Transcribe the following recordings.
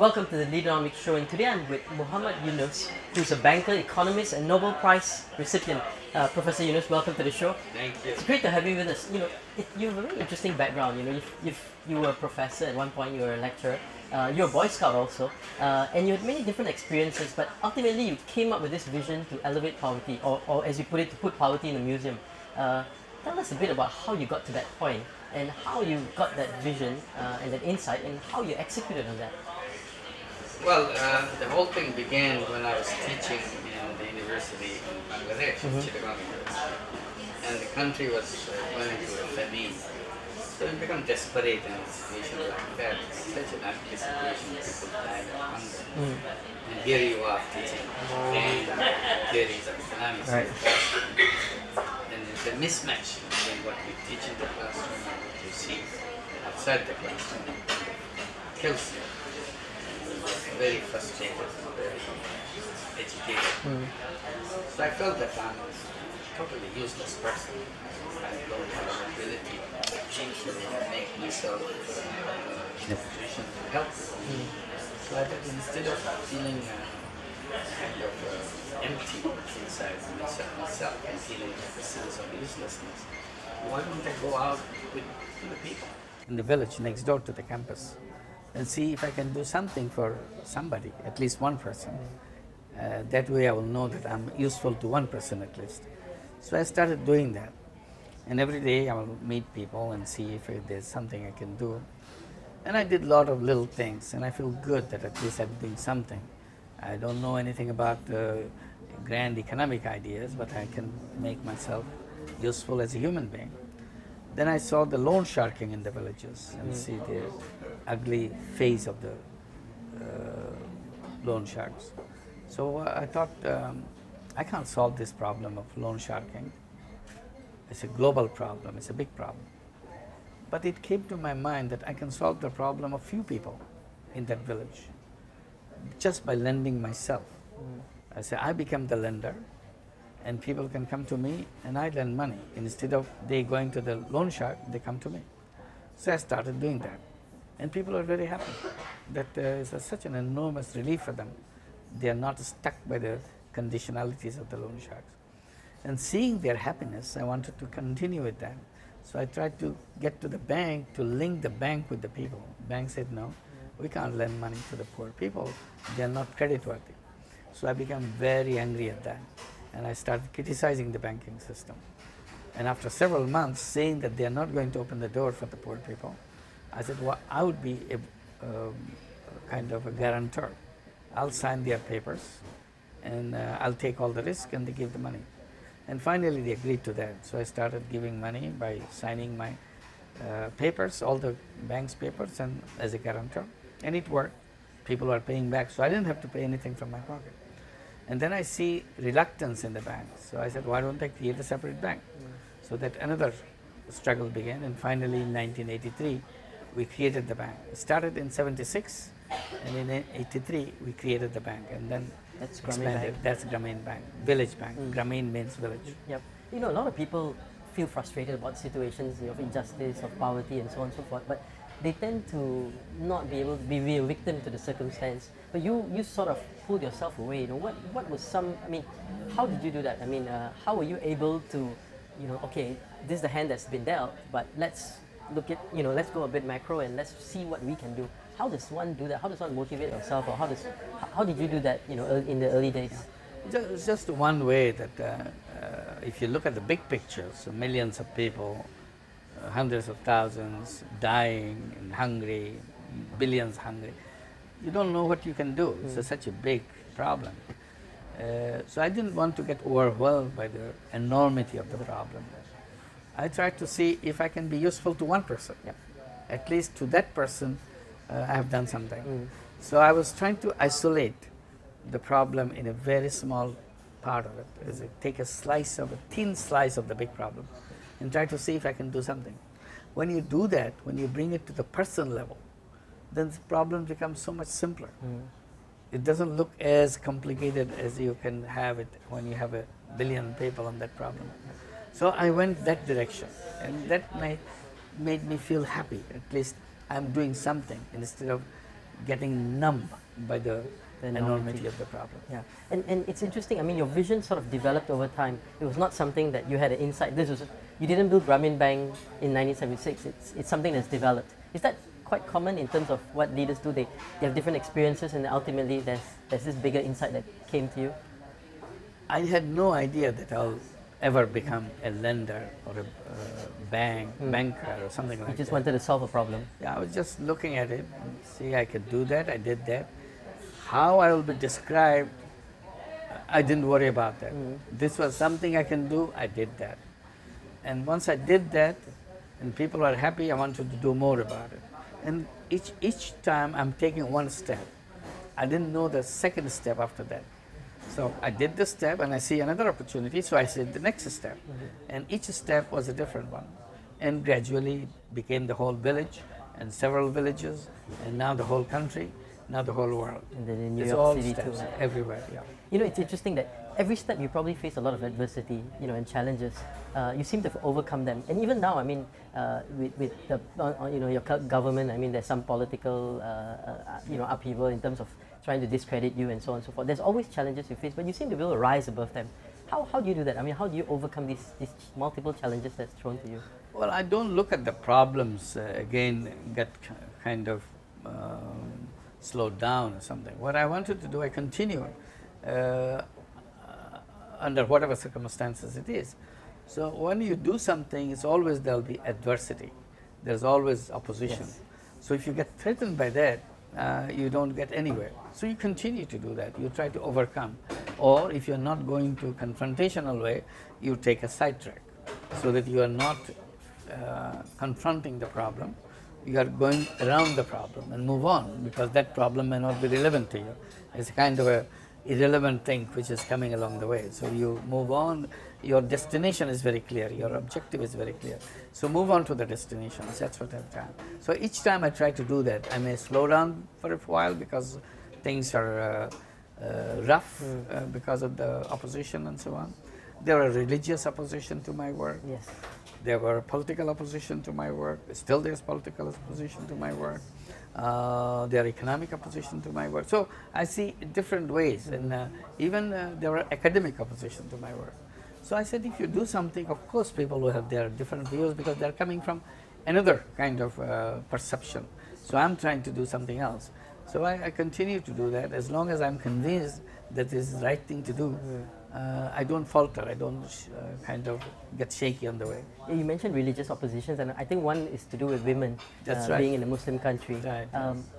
Welcome to the Leaderonomics show, and today I'm with Muhammad Yunus, who's a banker, economist, and Nobel Prize recipient. Professor Yunus, welcome to the show. Thank you. It's great to have you with us. You have a very interesting background. You were a professor at one point, you were a lecturer, you're a Boy Scout also, and you had many different experiences, but ultimately you came up with this vision to elevate poverty, or as you put it, to put poverty in a museum. Tell us a bit about how you got to that point, and how you got that vision and that insight, and how you executed on that. Well, the whole thing began when I was teaching in the university in Bangladesh, Chittagong University, and the country was going through a famine. So we become desperate in a situation like that. It's such an ugly situation, people die of hunger. And here you are teaching and theories of economics. Right. And it's a mismatch between what we teach in the classroom and what you see outside the classroom. It kills you. Very frustrated, very educated. So I felt that I'm a totally useless person. I don't have an ability to make myself in a position to help people. So I thought instead of feeling kind of empty inside myself and feeling a sense of uselessness, why don't I go out to the people in the village next door to the campus and see if I can do something for somebody, at least one person. That way I will know that I'm useful to one person at least. So I started doing that. And every day I will meet people and see if there's something I can do. And I did a lot of little things, and I feel good that at least I'm doing something. I don't know anything about grand economic ideas, but I can make myself useful as a human being. Then I saw the loan sharking in the villages and see the ugly face of the loan sharks. So I thought, I can't solve this problem of loan sharking. It's a global problem, it's a big problem. But it came to my mind that I can solve the problem of few people in that village just by lending myself. I said, I become the lender, and people can come to me and I lend money. Instead of they going to the loan shark, they come to me. So I started doing that. And people are very happy. That is such an enormous relief for them. They are not stuck by the conditionalities of the loan sharks. And seeing their happiness, I wanted to continue with that. So I tried to get to the bank, to link the bank with the people. Bank said, no, we can't lend money to the poor people. They are not creditworthy. So I became very angry at that. And I started criticizing the banking system. And after several months, saying that they are not going to open the door for the poor people, I said, well, I would be a kind of a guarantor. I'll sign their papers, and I'll take all the risk, and they give the money. And finally, they agreed to that. So I started giving money by signing my papers, all the bank's papers, and as a guarantor. And it worked. People are paying back, so I didn't have to pay anything from my pocket. And then I see reluctance in the bank. So I said, why don't I create a separate bank? So that another struggle began, and finally in 1983, we created the bank. It started in 76, and in 83, we created the bank, and then That's expanded. That's Grameen Bank, village bank. Grameen means village. Yep. A lot of people feel frustrated about situations of injustice, of poverty, and so on and so forth, but they tend to not be able to be a victim to the circumstance. But you sort of pulled yourself away. What was how did you do that? How were you able to, okay, this is the hand that's been dealt, but let's look at, let's go a bit macro and let's see what we can do. How does one do that? How does one motivate yourself, or how did you do that, in the early days? It's just one way that if you look at the big picture, so millions of people, hundreds of thousands dying and hungry, billions hungry, you don't know what you can do. It's such a big problem. So I didn't want to get overwhelmed by the enormity of the problem. I tried to see if I can be useful to one person. Yep. At least to that person, I have done something. So I was trying to isolate the problem in a very small part of it. Take a thin slice of the big problem and try to see if I can do something. When you do that, when you bring it to the person level, then the problem becomes so much simpler. It doesn't look as complicated as you can have it when you have a billion people on that problem. So I went that direction, and that made me feel happy. At least I'm doing something instead of getting numb by the enormity enormity of the problem. Yeah, and it's interesting. I mean, your vision sort of developed over time. It was not something that you had an insight. You didn't build Grameen Bank in 1976. It's something that's developed. Is that quite common in terms of what leaders do? They have different experiences, and ultimately there's this bigger insight that came to you. I had no idea that I'll ever become a lender or a banker or something like that. You just wanted to solve a problem. Yeah, I was just looking at it and see I could do that. I did that. How I will be described, I didn't worry about that. This was something I can do, I did that. And once I did that, and people are happy, I wanted to do more about it. And each time I'm taking one step. I didn't know the second step after that. So I did this step and I see another opportunity, so I said the next step. And each step was a different one. And gradually became the whole village and several villages, and now the whole country. Now the whole world. And then in New it's York all City steps too. everywhere. Yeah. You know, it's interesting that every step you probably face a lot of adversity, you know, and challenges. You seem to have overcome them, and even now, I mean, with the you know, your government, I mean, there's some political you know, upheaval in terms of trying to discredit you and so on and so forth. There's always challenges you face, but you seem to be able to rise above them. How do you do that? I mean, how do you overcome these multiple challenges that's thrown to you? Well, I don't look at the problems again get kind of slowed down or something. What I wanted to do, I continue under whatever circumstances it is. So when you do something, it's always there'll be adversity. There's always opposition. Yes. So if you get threatened by that, you don't get anywhere. So you continue to do that. You try to overcome. Or if you're not going to confrontational way, you take a sidetrack so that you are not confronting the problem. You are going around the problem and move on, because that problem may not be relevant to you. It's kind of a irrelevant thing which is coming along the way. So you move on. Your destination is very clear. Your objective is very clear. So move on to the destination. That's what I've done. So each time I try to do that, I may slow down for a while because things are rough because of the opposition and so on. There are religious opposition to my work. Yes. There were political opposition to my work. Still there's political opposition to my work. There are economic opposition to my work. So I see different ways, and even there were academic opposition to my work. So I said, if you do something, of course people will have their different views because they're coming from another kind of perception. So I'm trying to do something else. So I continue to do that as long as I'm convinced that this is the right thing to do. I don't falter. I don't kind of get shaky on the way. Yeah, you mentioned religious oppositions, and I think one is to do with women. That's right. Being in a Muslim country. Right.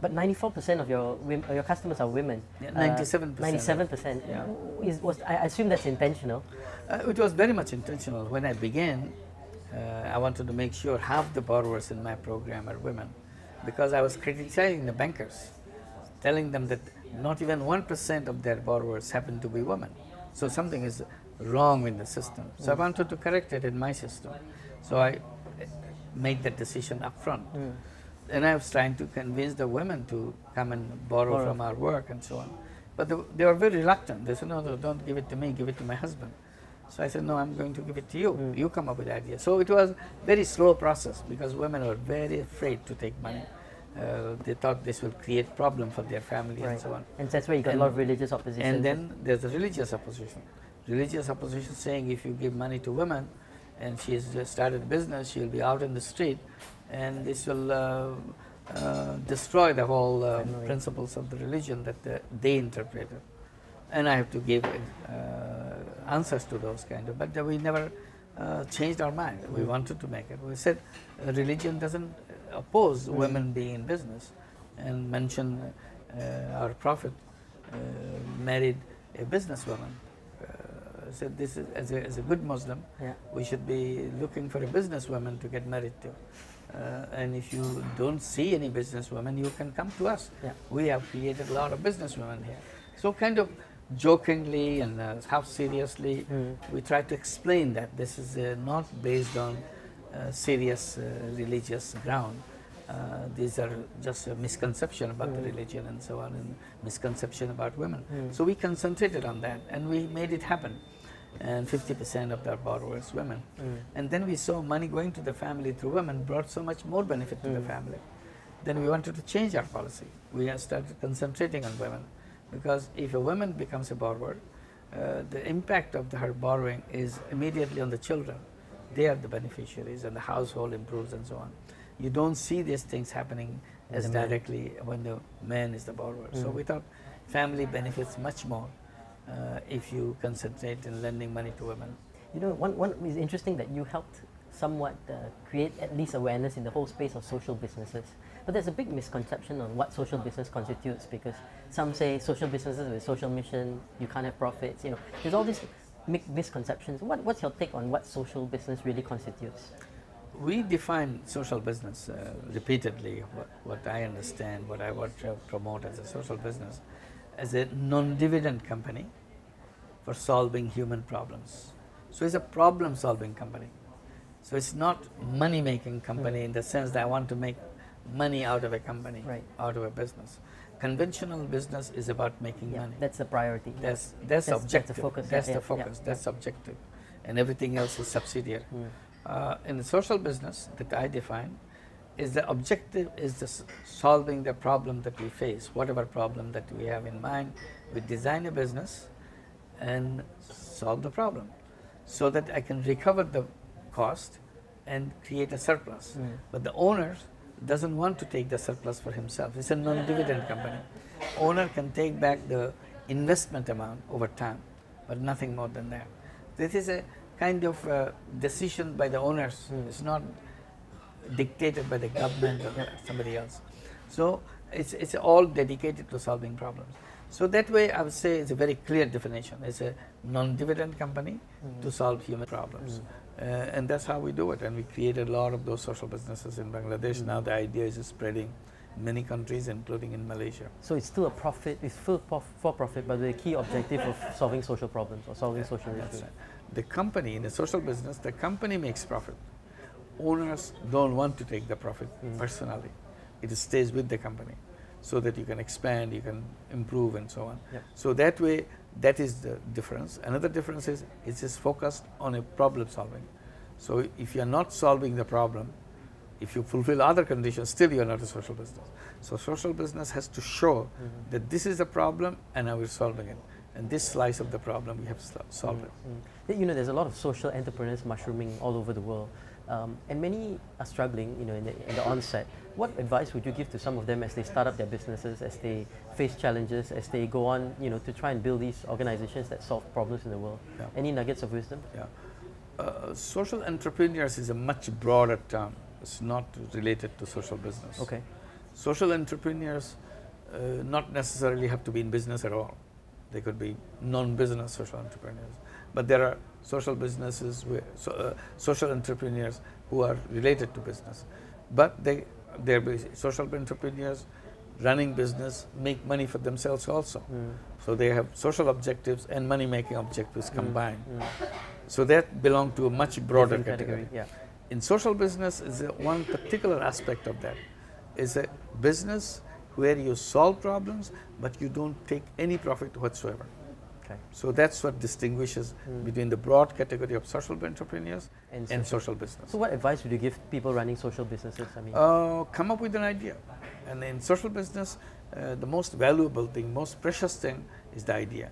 But 94% of your customers are women. Yeah, 97%. 97%. Yeah. I assume that's intentional. It was very much intentional. When I began, I wanted to make sure half the borrowers in my program are women, because I was criticizing the bankers, telling them that not even 1% of their borrowers happen to be women. So something is wrong with the system. So I wanted to correct it in my system. So I made that decision up front. And I was trying to convince the women to come and borrow from our work and so on. But they were very reluctant. They said, no, don't give it to me, give it to my husband. So I said, no, I'm going to give it to you. You come up with ideas. So it was a very slow process because women were very afraid to take money. They thought this will create problem for their family and so on. And that's where you got a lot of religious opposition. And then there's the religious opposition. Religious opposition saying if you give money to women and she's started business, she'll be out in the street, and this will destroy the whole principles of the religion that they interpreted. And I have to give answers to those kind of, but we never changed our mind. We wanted to make it. We said religion doesn't oppose women being in business, and mention our Prophet married a businesswoman. Said this is, as a good Muslim, we should be looking for a businesswoman to get married to. And if you don't see any businesswomen, you can come to us. We have created a lot of businesswomen here. So kind of jokingly and half seriously, we try to explain that this is not based on serious religious ground. These are just a misconception about the religion and so on, and misconception about women. So we concentrated on that, and we made it happen. And 50% of our borrowers women. And then we saw money going to the family through women brought so much more benefit to the family. then we wanted to change our policy. We have started concentrating on women, because if a woman becomes a borrower, the impact of her borrowing is immediately on the children. They are the beneficiaries, and the household improves and so on. You don't see these things happening as directly when the man is the borrower. So we thought family benefits much more if you concentrate in lending money to women. You know, one is interesting that you helped somewhat create at least awareness in the whole space of social businesses. But there's a big misconception on what social business constitutes, because some say social businesses with social mission, you can't have profits. You know, there's all these misconceptions. What's your take on what social business really constitutes? We define social business repeatedly, what I understand, what I want to promote as a social business, as a non-dividend company for solving human problems. So it's a problem-solving company. So it's not money-making company in the sense that I want to make money out of a company, out of a business. Conventional business is about making money. That's the priority. That's objective. That's the focus. That's the focus. That's objective, and everything else is subsidiary. In the social business that I define, is the objective is solving the problem that we face, whatever problem that we have in mind. We design a business and solve the problem, so that I can recover the cost and create a surplus. But the owner doesn't want to take the surplus for himself. It's a non-dividend company. Owner can take back the investment amount over time, but nothing more than that. This is a kind of decision by the owners. It's not dictated by the government or somebody else. So it's all dedicated to solving problems. So that way I would say it's a very clear definition. It's a non-dividend company to solve human problems. And that's how we do it. And we created a lot of those social businesses in Bangladesh. Now the idea is spreading in many countries, including in Malaysia. So it's still a profit, it's still for profit, but the key objective of solving social problems or solving social issues. Right. The company, in a social business, the company makes profit. Owners don't want to take the profit personally. It stays with the company, so that you can expand, you can improve, and so on. So that way, that is the difference. Another difference is it's just focused on a problem solving. So if you are not solving the problem, if you fulfill other conditions, still you are not a social business. So social business has to show that this is a problem and now we're solving it. And this slice of the problem, we have solved it. You know, there's a lot of social entrepreneurs mushrooming all over the world. And many are struggling, you know, in the onset. What advice would you give to some of them as they start up their businesses, as they face challenges, as they go on, you know, to try and build these organizations that solve problems in the world? Any nuggets of wisdom? Social entrepreneurs is a much broader term. It's not related to social business. Okay. Social entrepreneurs not necessarily have to be in business at all. They could be non-business social entrepreneurs. But there are social businesses, social entrepreneurs who are related to business. But they're social entrepreneurs running business, make money for themselves also. So they have social objectives and money-making objectives combined. So that belongs to a much broader category. In social business, is one particular aspect of that. Is a business where you solve problems, but you don't take any profit whatsoever. So that's what distinguishes between the broad category of social entrepreneurs and social business. So what advice would you give people running social businesses? I mean, come up with an idea. And in social business, the most valuable thing, most precious thing is the idea.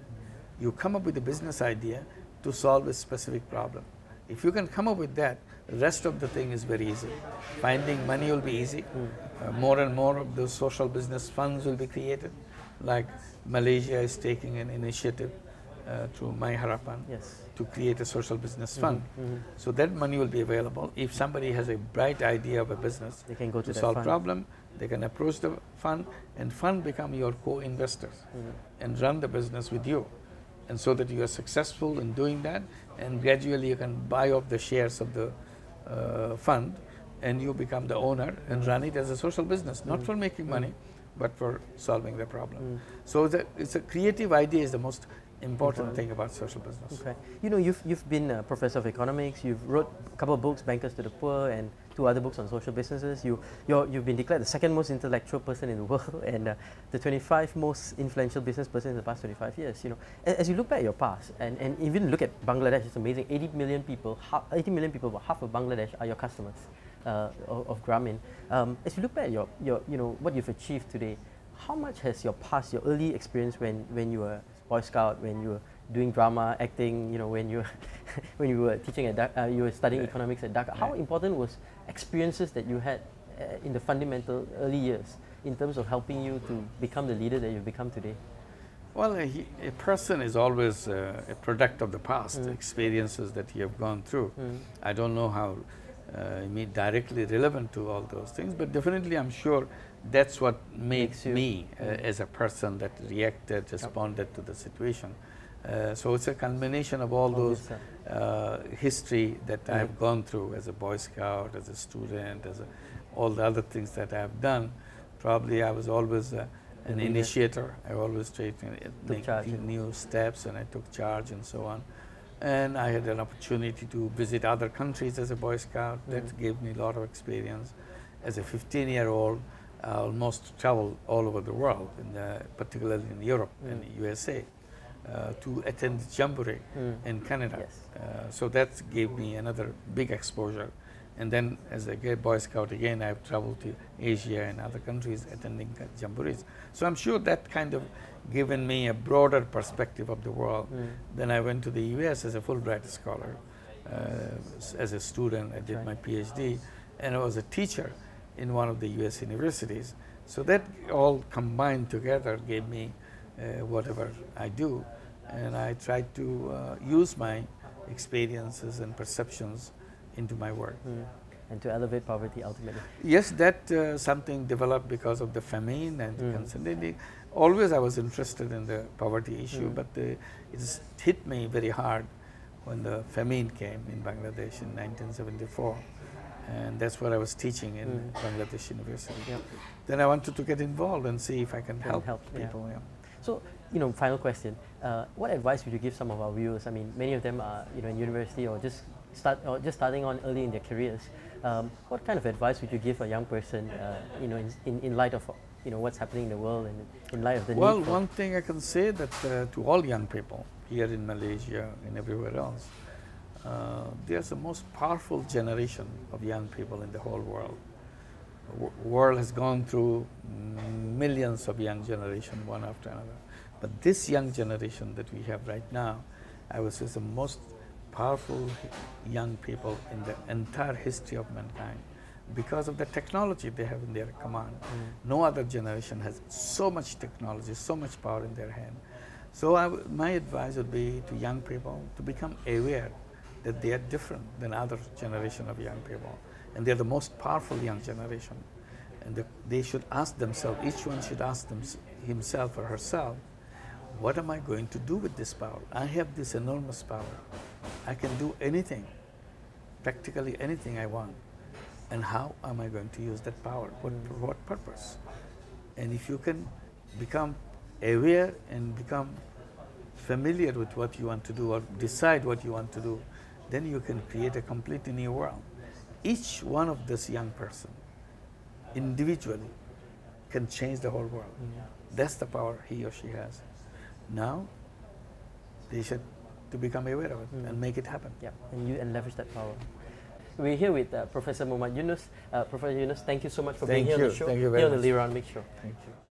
You come up with a business idea to solve a specific problem. If you can come up with that, the rest of the thing is very easy. Finding money will be easy. More and more of those social business funds will be created. Like Malaysia is taking an initiative through My Harapan to create a social business fund. So that money will be available. If somebody has a bright idea of a business they can go to solve problem, they can approach the fund, and fund become your co-investors and run the business with you. And so that you are successful in doing that, and gradually you can buy off the shares of the fund, and you become the owner and run it as a social business, not for making money, but for solving the problem. So it's a creative idea is the most important thing about social business. Okay. You know, you've been a professor of economics, you've wrote a couple of books, Bankers to the Poor, and 2 other books on social businesses. You've been declared the 2nd most intellectual person in the world and the 25th most influential business person in the past 25 years. You know, as you look back at your past and even look at Bangladesh, it's amazing. 80 million people, about half of Bangladesh are your customers. of Grameen. As you look back at what you've achieved today, how much has your past, your early experience when you were Boy Scout, when you were doing drama, acting, when you when you were teaching at you were studying economics at Dhaka, how important was experiences that you had in the fundamental early years in terms of helping you to become the leader that you've become today? Well, a person is always a product of the past, experiences that you have gone through. I don't know how directly relevant to all those things, but definitely I'm sure that's what makes me as a person that reacted, responded to the situation. So it's a combination of all those history that I have gone through as a Boy Scout, as a student, all the other things that I have done. Probably I was always an initiator. I always tried to make new steps, and I took charge and so on. And I had an opportunity to visit other countries as a Boy Scout. That gave me a lot of experience. As a 15-year-old, I almost traveled all over the world, particularly in Europe and the USA, to attend Jamboree in Canada. So that gave me another big exposure. And then as a Boy Scout again, I've traveled to Asia and other countries attending Jamborees. So I'm sure that kind of given me a broader perspective of the world. Then I went to the US as a Fulbright scholar. As a student, I did my PhD, and I was a teacher in one of the US universities. So that all combined together gave me whatever I do. And I tried to use my experiences and perceptions into my work. And to elevate poverty ultimately. Yes, that something developed because of the famine and constantly. Always I was interested in the poverty issue, but it hit me very hard when the famine came in Bangladesh in 1974. And that's what I was teaching in Bangladesh University. Then I wanted to get involved and see if I can help people. So, final question. What advice would you give some of our viewers? I mean, many of them are, in university or just starting on early in their careers. What kind of advice would you give a young person, in light of, what's happening in the world and in light of the need? Well, one thing I can say that to all young people here in Malaysia and everywhere else, there's the most powerful generation of young people in the whole world. The world has gone through millions of young generation, one after another. But this young generation that we have right now, I would say is the most powerful young people in the entire history of mankind because of the technology they have in their command. No other generation has so much technology, so much power in their hand. So my advice would be to young people to become aware that they are different than other generation of young people. And they're the most powerful young generation. And they should ask themselves, each one should ask himself or herself, what am I going to do with this power? I have this enormous power. I can do anything, practically anything I want. And how am I going to use that power? For what purpose? And if you can become aware and become familiar with what you want to do or decide what you want to do, then you can create a completely new world. Each one of this young person, individually, can change the whole world. That's the power he or she has. Now, they should to become aware of it and make it happen. And leverage that power. We're here with Professor Muhammad Yunus. Professor Yunus, thank you so much for being here on the show. Thank you very much. Here on the Leaderonomics show. Thank you.